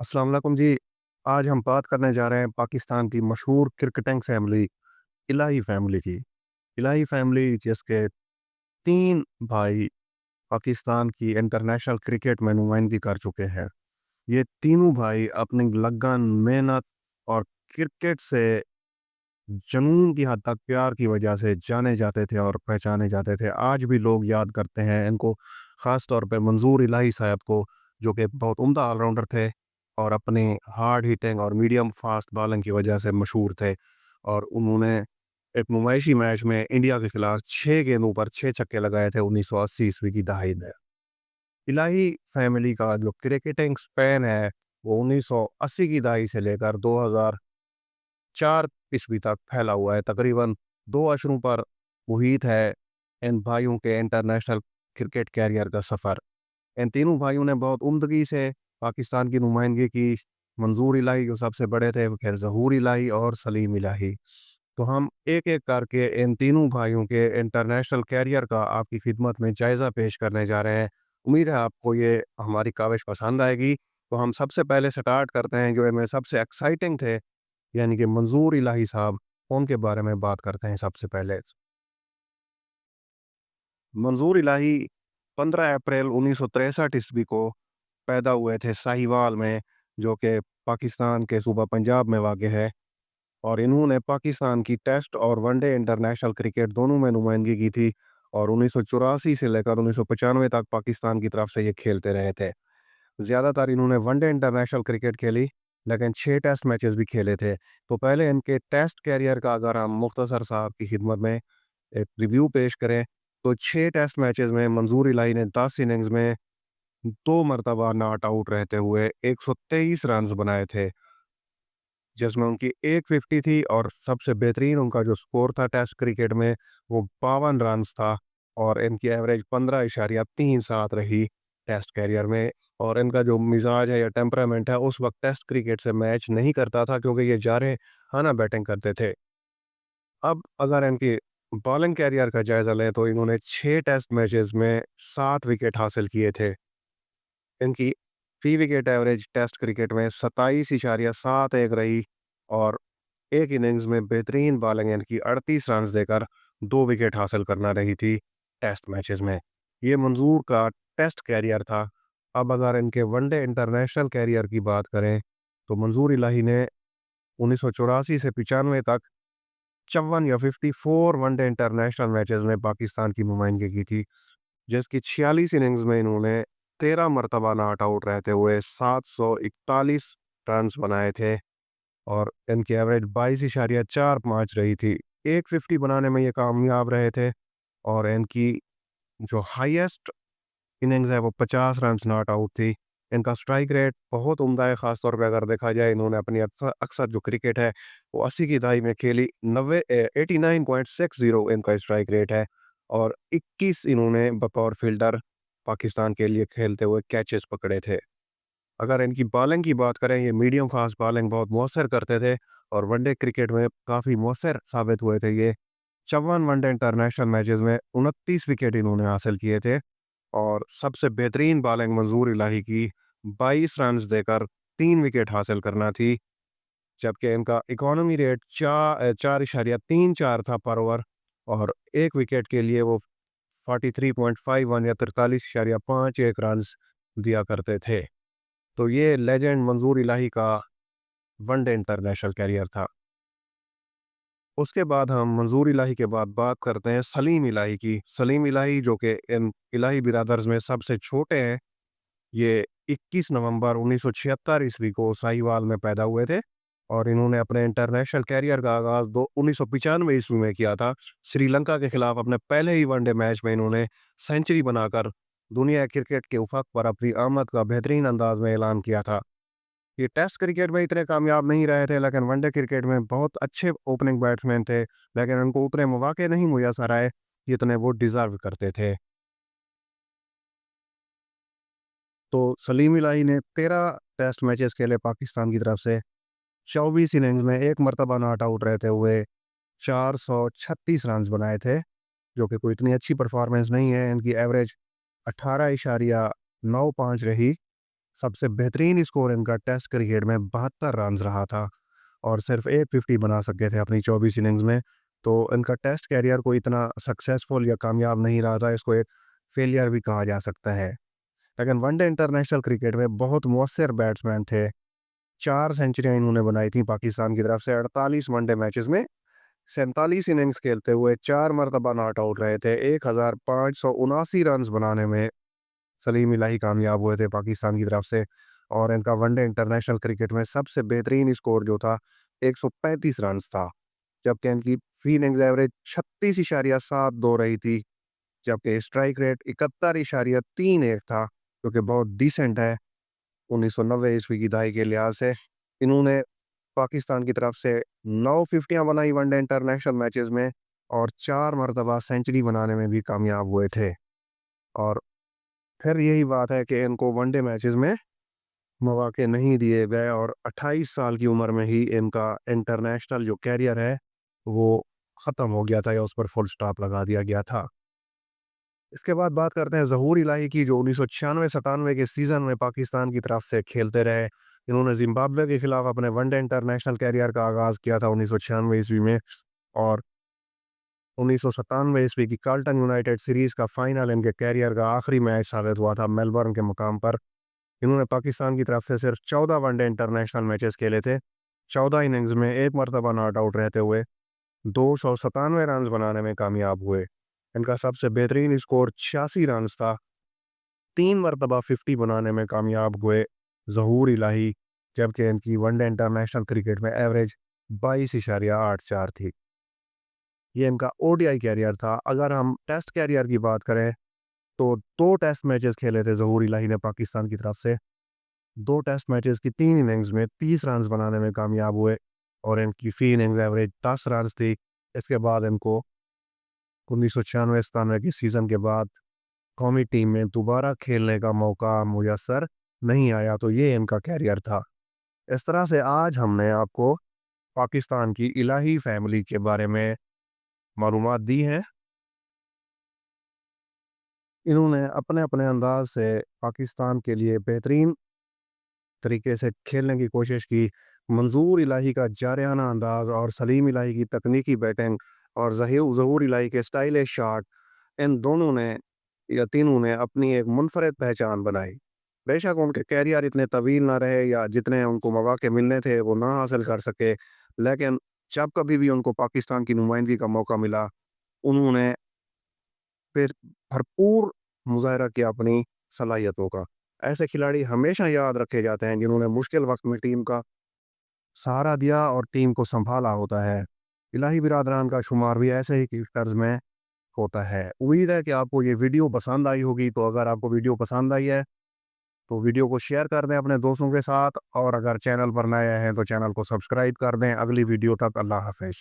السلام علیکم جی۔ آج ہم بات کرنے جا رہے ہیں پاکستان کی مشہور کرکٹنگ فیملی الہی فیملی کی۔ الہی فیملی جس کے 3 بھائی پاکستان کی انٹرنیشنل کرکٹ میں نمائندگی کر چکے ہیں۔ یہ تینوں بھائی اپنی لگن، محنت اور کرکٹ سے جنون کی حد تک پیار کی وجہ سے جانے جاتے تھے اور پہچانے جاتے تھے۔ آج بھی لوگ یاد کرتے ہیں ان کو، خاص طور پہ منظور الہی صاحب کو، جو کہ بہت عمدہ آل راؤنڈر تھے اور اپنی ہارڈ ہیٹنگ اور میڈیم فاسٹ بالنگ کی وجہ سے مشہور تھے۔ اور انہوں نے ایک نمائشی میچ میں انڈیا کے خلاف 6 گیندوں پر 6 چھکے لگائے تھے 1980 کی دہائی میں۔ الہی فیملی کا جو کرکٹنگ سپین ہے وہ 1980 کی دہائی سے لے کر 2004 تک پھیلا ہوا ہے۔ تقریباً 2 عشروں پر محیط ہے ان بھائیوں کے انٹرنیشنل کرکٹ کیریئر کا سفر۔ ان تینوں بھائیوں نے بہت عمدگی سے پاکستان کی نمائندگی کی۔ منظور الہی جو سب سے بڑے تھے، پھر ظہور الہی اور سلیم الہی۔ تو ہم ایک ایک کر کے ان تینوں بھائیوں کے انٹرنیشنل کیریئر کا آپ کی خدمت میں جائزہ پیش کرنے جا رہے ہیں۔ امید ہے آپ کو یہ ہماری کاوش پسند آئے گی۔ تو ہم سب سے پہلے سٹارٹ کرتے ہیں جو ان میں سب سے ایکسائٹنگ تھے، یعنی کہ منظور الہی صاحب۔ ان کے بارے میں بات کرتے ہیں سب سے پہلے۔ منظور الہی 15 اپریل 1963 کو پیدا ہوئے تھے ساہیوال میں، جو کہ پاکستان کے صوبہ پنجاب میں واقع ہے۔ اور انہوں نے پاکستان کی ٹیسٹ اور ون ڈے انٹرنیشنل کرکٹ دونوں میں نمائندگی کی تھی، اور 1984 سے لے کر 1995 تک پاکستان کی طرف سے یہ کھیلتے رہے تھے۔ زیادہ تر انہوں نے ون ڈے انٹرنیشنل کرکٹ کھیلی، لیکن 6 ٹیسٹ میچز بھی کھیلے تھے۔ تو پہلے ان کے ٹیسٹ کیریئر کا اگر ہم مختصر صاحب کی خدمت میں ایک ریویو پیش کریں تو 6 ٹیسٹ میچز میں منظور الہی نے 10 اننگز میں 2 مرتبہ ناٹ آؤٹ رہتے ہوئے 123 رنز بنائے تھے، جس میں ان کی 150 تھی، اور سب سے بہترین ان کا جو سکور تھا ٹیسٹ کرکٹ میں وہ 52 رنز تھا، اور ان کی ایوریج 15.37 رہی ٹیسٹ کیریئر میں۔ اور ان کا جو مزاج ہے یا ٹیمپرامنٹ ہے، اس وقت ٹیسٹ کرکٹ سے میچ نہیں کرتا تھا کیونکہ یہ جارحانہ بیٹنگ کرتے تھے۔ اب اگر ان کی بالنگ کیریئر کا جائزہ لیں تو انہوں نے 6 ٹیسٹ میچز میں 7 وکٹ حاصل کیے تھے۔ ان کی فی وکٹ ایوریج ٹیسٹ کرکٹ میں 27.71 رہی، اور ایک اننگز میں بہترین بالنگ ان کی 38 رنز دے کر 2 وکٹ حاصل کرنا رہی تھی ٹیسٹ میچز میں۔ یہ منظور کا ٹیسٹ کیریئر تھا۔ اب اگر ان کے ون ڈے انٹرنیشنل کیریئر کی بات کریں تو منظور الہی نے 1984 سے 95 تک 54 یا 54 ون ڈے انٹرنیشنل میچز میں پاکستان کی نمائندگی کی تھی، جس کی 46 اننگز میں انہوں نے 13 مرتبہ ناٹ آؤٹ رہتے ہوئے 741 رنز بنائے تھے، اور ان کی ایوریج 22.45 رہی تھی۔ 150 بنانے میں یہ کامیاب رہے تھے، اور ان کی جو ہائیسٹ اننگز ہے وہ 50 رنز ناٹ آؤٹ تھی۔ ان کا سٹرائک ریٹ بہت عمدہ ہے، خاص طور پہ اگر دیکھا جائے انہوں نے اپنی اکثر جو کرکٹ ہے وہ 80 کی دہائی میں کھیلی۔ 89.60 ان کا سٹرائک ریٹ ہے، اور 21 انہوں نے بطور فیلڈر پاکستان کے لیے کھیلتے ہوئے کیچز پکڑے تھے۔ اگر ان کی بالنگ کی بات کریں، یہ میڈیم فاسٹ بالنگ بہت مؤثر کرتے تھے، اور ون ڈے کرکٹ میں کافی مؤثر ثابت ہوئے تھے۔ یہ 54 ون ڈے انٹرنیشنل میچز میں 29 وکٹ انہوں نے حاصل کیے تھے، اور سب سے بہترین بالنگ منظور الہی کی 22 رنز دے کر 3 وکٹ حاصل کرنا تھی، جبکہ ان کا اکانومی ریٹ 4.34 تھا پر اوور، اور ایک وکٹ کے لیے وہ 43.51 یا 43.51 رنز دیا کرتے تھے۔ تو یہ لیجنڈ منظور الہی کا ون ڈے انٹرنیشنل کیریئر تھا۔ اس کے بعد ہم منظور الہی کے بعد بات کرتے ہیں سلیم الہی کی۔ سلیم الہی جو کہ ان الہی برادرز میں سب سے چھوٹے ہیں، یہ 21 نومبر 1976 کو ساہیوال میں پیدا ہوئے تھے، اور انہوں نے اپنے انٹرنیشنل کیریئر کا آغاز 1995 میں کیا تھا۔ سری لنکا کے خلاف اپنے پہلے ہی ون ڈے میچ میں انہوں نے سینچری بنا کر دنیا کرکٹ کے افق پر اپنی آمد کا بہترین انداز میں اعلان کیا تھا۔ یہ ٹیسٹ کرکٹ میں اتنے کامیاب نہیں رہے تھے، لیکن ون ڈے کرکٹ میں بہت اچھے اوپننگ بیٹسمین تھے، لیکن ان کو اتنے مواقع نہیں میسر آئے جتنے وہ ڈیزرو کرتے تھے۔ تو سلیم الہی نے 13 ٹیسٹ میچز کھیلے پاکستان کی طرف سے، 24 اننگز میں 1 مرتبہ ناٹ آؤٹ رہتے ہوئے 436 رنز بنائے تھے، جو کہ کوئی اتنی اچھی پرفارمنس نہیں ہے۔ ان کی ایوریج 18.95 رہی، سب سے بہترین اسکور ان کا ٹیسٹ کرکٹ میں 72 رنز رہا تھا اور صرف 850 بنا سکے تھے اپنی 24 اننگز میں. تو ان کا ٹیسٹ کیریئر کو اتنا سکسیسفل یا کامیاب نہیں رہا تھا, اس کو ایک فیلئر بھی کہا جا سکتا ہے. لیکن ون ڈے انٹرنیشنل کرکٹ میں بہت مؤثر بیٹسمین تھے. 4 سینچریاں انہوں نے بنائی تھیں پاکستان کی طرف سے 48 ون ڈے میچز میں. 47 اننگز کھیلتے ہوئے 4 مرتبہ ناٹ آؤٹ رہے تھے. 1579 رنز بنانے میں سلیم الہی کامیاب ہوئے تھے پاکستان کی طرف سے. اور ان کا ون ڈے انٹرنیشنل کرکٹ میں سب سے بہترین اسکور جو تھا 135 رنز تھا, جبکہ ان کی فی اننگز ایوریج 36.72 رہی تھی, جبکہ اسٹرائک ریٹ 71.31 تھا, جو کہ بہت ڈیسنٹ ہے 1990 عیسوی کی دہائی کے لحاظ سے. انہوں نے پاکستان کی طرف سے 9 ففٹیاں بنائی ون ڈے انٹرنیشنل میچز میں اور 4 مرتبہ سینچری بنانے میں بھی کامیاب ہوئے تھے. اور پھر یہی بات ہے کہ ان کو ون ڈے میچز میں مواقع نہیں دیے گئے اور 28 سال کی عمر میں ہی ان کا انٹرنیشنل جو کیریئر ہے وہ ختم ہو گیا تھا, یا اس پر فل سٹاپ لگا دیا گیا تھا. اس کے بعد بات کرتے ہیں ظہور الہی کی, جو 1996-97 کے سیزن میں پاکستان کی طرف سے کھیلتے رہے. انہوں نے زمبابوے کے خلاف اپنے ون ڈے انٹرنیشنل کیریئر کا آغاز کیا تھا 1996 عیسوی میں, اور 1997 عیسوی کی کارلٹن یونائٹڈ سیریز کا فائنل ان کے کیریئر کا آخری میچ ثابت ہوا تھا میلبورن کے مقام پر. انہوں نے پاکستان کی طرف سے صرف 14 ون ڈے انٹرنیشنل میچز کھیلے تھے. 14 اننگز میں 1 مرتبہ ناٹ آؤٹ رہتے ہوئے 297 رنز بنانے میں کامیاب ہوئے. ان کا سب سے بہترین اسکور 86 رنز تھا. 3 مرتبہ 50 بنانے میں کامیاب ہوئے ظہور الہی, جبکہ ان کی ون ڈے انٹرنیشنل کرکٹ میں ایوریج 22.84 تھی. یہ ان کا او ڈی آئی کیریئر تھا. اگر ہم ٹیسٹ کیریئر کی بات کریں تو 2 ٹیسٹ میچز کھیلے تھے ظہور الہی نے پاکستان کی طرف سے. 2 ٹیسٹ میچز کی 3 اننگز میں 30 رنز بنانے میں کامیاب ہوئے اور ان کی فی اننگز ایوریج 10 رنز تھی. اس کے بعد ان کو 1996-97 کے سیزن کے بعد قومی ٹیم میں دوبارہ کھیلنے کا موقع میسر نہیں آیا. تو یہ ان کا کیریئر تھا. اس طرح سے آج ہم نے آپ کو پاکستان کی الہی فیملی کے بارے میں معلومات دی ہیں. انہوں نے اپنے اپنے انداز سے پاکستان کے لیے بہترین طریقے سے کھیلنے کی کوشش کی. منظور الہی کا جارحانہ انداز اور سلیم الہی کی تکنیکی بیٹنگ اور ظہور الہی کے سٹائلش شاٹ, ان دونوں نے یا تینوں نے اپنی ایک منفرد پہچان بنائی. بے شک ان کے کیریئر اتنے طویل نہ رہے یا جتنے ان کو مواقع ملنے تھے وہ نہ حاصل کر سکے, لیکن جب کبھی بھی ان کو پاکستان کی نمائندگی کا موقع ملا انہوں نے پھر بھرپور مظاہرہ کیا اپنی صلاحیتوں کا. ایسے کھلاڑی ہمیشہ یاد رکھے جاتے ہیں جنہوں نے مشکل وقت میں ٹیم کا سہارا دیا اور ٹیم کو سنبھالا ہوتا ہے. الہی برادران کا شمار بھی ایسے ہی کرکٹرز میں ہوتا ہے. امید ہے کہ آپ کو یہ ویڈیو پسند آئی ہوگی. تو اگر آپ کو ویڈیو پسند آئی ہے تو ویڈیو کو شیئر کر دیں اپنے دوستوں کے ساتھ, اور اگر چینل پر نئے ہیں تو چینل کو سبسکرائب کر دیں. اگلی ویڈیو تک اللہ حافظ.